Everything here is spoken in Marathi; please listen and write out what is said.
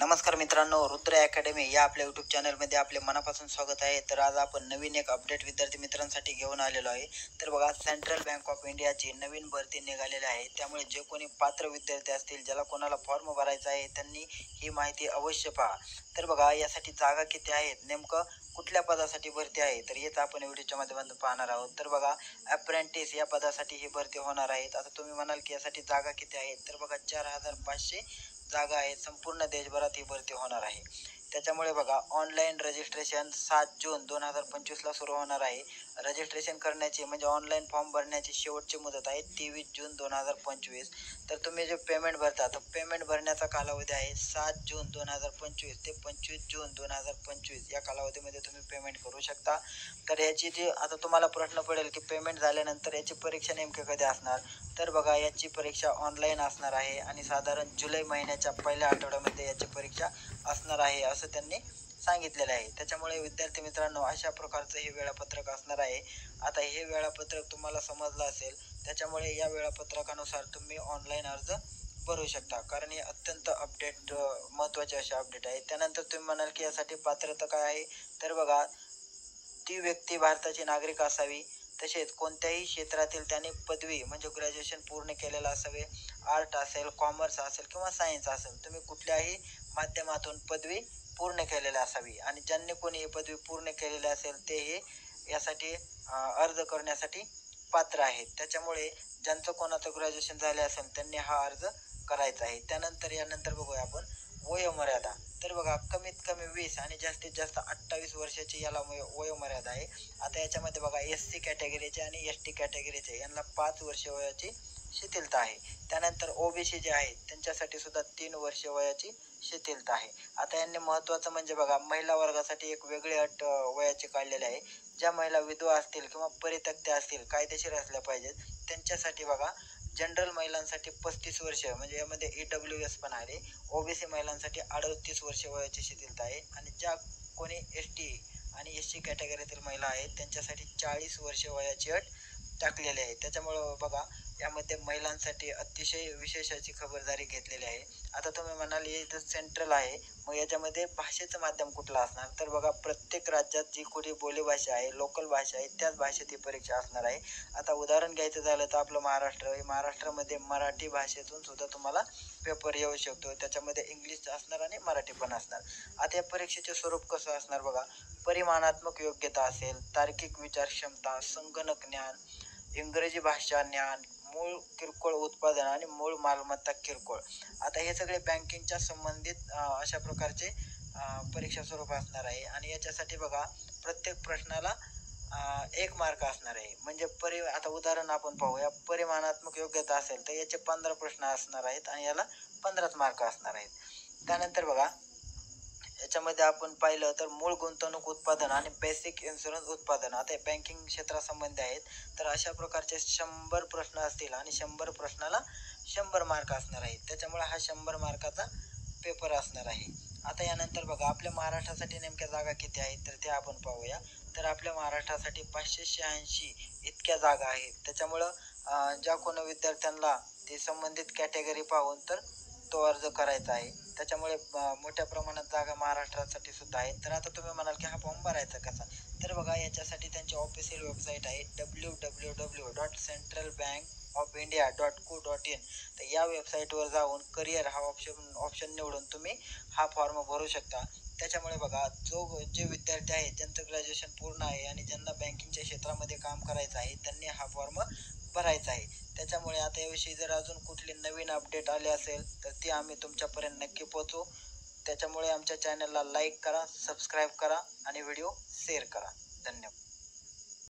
नमस्कार मित्रांनो, रुद्र अकॅडमी या आपल्या यूट्यूब चॅनलमध्ये आपले मनापासून स्वागत आहे. तर आज आपण नवीन एक अपडेट विद्यार्थी मित्रांसाठी घेऊन आलेलो आहे. तर बघा, सेंट्रल बँक ऑफ इंडियाची नवीन भरती निघालेली आहे. त्यामुळे जे कोणी पात्र विद्यार्थी असतील, ज्याला कोणाला फॉर्म भरायचा आहे, त्यांनी ही माहिती अवश्य पहा. तर बघा, यासाठी जागा किती आहेत, नेमकं कुठल्या पदासाठी भरती आहे, तर हेच आपण व्हिडिओच्या माध्यमातून पाहणार आहोत. तर बघा, अप्रेंटिस या पदासाठी ही भरती होणार आहेत. आता तुम्ही म्हणाल की यासाठी जागा किती आहेत, तर बघा 4,500 जागा आहेत. संपूर्ण देशभरात ही भरती होणार आहे. त्याच्यामुळे बघा, ऑनलाईन रजिस्ट्रेशन 7 जून 2025ला सुरू होणार आहे. रजिस्ट्रेशन करण्याची म्हणजे ऑनलाईन फॉर्म भरण्याची शेवटची मुदत आहे 23 जून 2025. तर तुम्ही जे पेमेंट भरता, तर पेमेंट भरण्याचा कालावधी आहे 7 जून 2025 ते 25 जून 2025 या कालावधीमध्ये तुम्ही पेमेंट करू शकता. तर याची जी आता तुम्हाला प्रश्न पडेल की पेमेंट झाल्यानंतर याची परीक्षा नेमकी कधी असणार, तर बघा, याची परीक्षा ऑनलाईन असणार आहे आणि साधारण जुलै महिन्याच्या पहिल्या आठवड्यामध्ये याची परीक्षा असणार आहे असं त्यांनी सांगितलेलं आहे. त्याच्यामुळे विद्यार्थी मित्रांनो, अशा प्रकारचं हे वेळापत्रक असणार आहे. आता हे वेळापत्रक तुम्हाला समजलं असेल, त्याच्यामुळे या वेळापत्रकानुसार तुम्ही ऑनलाईन अर्ज भरू शकता, कारण हे अत्यंत महत्त्वाचे असे अपडेट आहे. त्यानंतर तुम्ही म्हणाल की यासाठी पात्रता काय आहे, तर बघा, ती व्यक्ती भारताची नागरिक असावी, तसेच कोणत्याही क्षेत्रातील त्याने पदवी म्हणजे ग्रॅज्युएशन पूर्ण केलेलं असावे. आर्ट असेल, कॉमर्स असेल किंवा सायन्स असेल, तुम्ही कुठल्याही माध्यमातून पदवी पूर्ण केलेली असावी. आणि ज्यांनी कोणी ही पदवी पूर्ण केलेली असेल ते हे यासाठी अर्ज करण्यासाठी पात्र आहेत. त्याच्यामुळे ज्यांचं कोणाचं ग्रॅज्युएशन झाले असेल त्यांनी हा अर्ज करायचा आहे. यानंतर बघूया आपण वयोमर्यादा. तर बघा, कमीत कमी 20 आणि जास्तीत जास्त 28 वर्षाची याला वयोमर्यादा आहे. आता याच्यामध्ये बघा, SC कॅटेगरीचे आणि ST कॅटेगरीचे यांना 5 वर्ष वयाची शिथिलता आहे. त्यानंतर OBC जे आहेत त्यांच्यासाठी सुद्धा 3 वर्ष वयाची शिथिलता आहे. आता यांनी महत्त्वाचं म्हणजे बघा, महिला वर्गासाठी एक वेगळी अट वयाची काढलेली आहे. ज्या महिला विधवा असतील किंवा परित्यक्त्या असतील, कायदेशीर असल्या पाहिजेत, त्यांच्यासाठी बघा, जनरल महिलांसाठी 35 वर्ष म्हणजे यामध्ये EWS पण आहे. OBC महिलांसाठी 38 वर्ष वयाची शिथिलता आहे. आणि ज्या कोणी ST आणि SC कॅटेगरीतील महिला आहेत त्यांच्यासाठी 40 वर्ष वयाची अट टाकलेली आहे. त्याच्यामुळं बघा, यामध्ये महिलांसाठी अतिशय विशेष अशी खबरदारी घेतलेली आहे. आता तुम्ही म्हणाल हे तर सेंट्रल आहे, मग याच्यामध्ये भाषेचं माध्यम कुठलं असणार, तर बघा, प्रत्येक राज्यात जी कोणी बोलीभाषा आहे, लोकल भाषा आहे, त्याच भाषेत ही परीक्षा असणार आहे. आता उदाहरण घ्यायचं झालं तर आपलं महाराष्ट्रामध्ये मराठी भाषेतून सुद्धा तुम्हाला पेपर येऊ शकतो. त्याच्यामध्ये इंग्लिश असणार आणि मराठी पण असणार. आता या परीक्षेचे स्वरूप कसं असणार बघा, परिमाणात्मक योग्यता असेल, तार्किक विचारक्षमता, संगणक ज्ञान, इंग्रजी भाषा ज्ञान, मूळ किरकोळ उत्पादन आणि मूळ मालमत्ता किरकोळ. आता हे सगळे बँकिंगच्या संबंधित अशा प्रकारचे परीक्षा स्वरूप असणार आहे. आणि याच्यासाठी बघा, प्रत्येक प्रश्नाला 1 मार्क असणार आहे. म्हणजे आता उदाहरण आपण पाहूया, परिमाणात्मक योग्यता असेल तर याचे 15 प्रश्न असणार आहेत आणि याला 15च मार्क असणार आहेत. त्यानंतर बघा, याच्यामध्ये आपण पाहिलं तर मूळ गुंतवणूक उत्पादन आणि बेसिक इन्शुरन्स उत्पादन, आता हे बँकिंग क्षेत्रासंबंधी आहेत. तर अशा प्रकारचे 100 प्रश्न असतील आणि 100 प्रश्नाला 100 मार्क असणार आहेत. त्याच्यामुळे हा 100 मार्काचा पेपर असणार आहे. आता यानंतर बघा, आपल्या महाराष्ट्रासाठी नेमक्या जागा किती आहेत, तर त्या आपण पाहूया. तर आपल्या महाराष्ट्रासाठी 586 इतक्या जागा आहेत. त्याच्यामुळं ज्या कोणी विद्यार्थ्यांना ते संबंधित कॅटेगरी पाहून तर तो अर्ज करायचा आहे. त्याच्यामुळे मोठ्या प्रमाणात जागा महाराष्ट्रासाठी सुद्धा आहेत. तर आता तुम्ही म्हणाल की हा फॉर्म भरायचा कसा, तर बघा, याच्यासाठी त्यांची ऑफिशियल वेबसाईट आहे www.centralbankofindia.co.in. तर या वेबसाईटवर जाऊन करिअर हा ऑप्शन निवडून तुम्ही हा फॉर्म भरू शकता. त्याच्यामुळे बघा, जे विद्यार्थी आहेत ज्यांचं ग्रॅज्युएशन पूर्ण आहे आणि ज्यांना बँकिंगच्या क्षेत्रामध्ये काम करायचं आहे त्यांनी हा फॉर्म भरायचा आहे. त्याच्यामुळे आता याविषयी जर अजून कुठली नवीन अपडेट आले असेल तर ती आम्ही तुमच्यापर्यंत नक्की पोहोचवू. त्याच्यामुळे आमच्या चॅनलला लाईक करा, सबस्क्राईब करा आणि व्हिडिओ शेअर करा. धन्यवाद.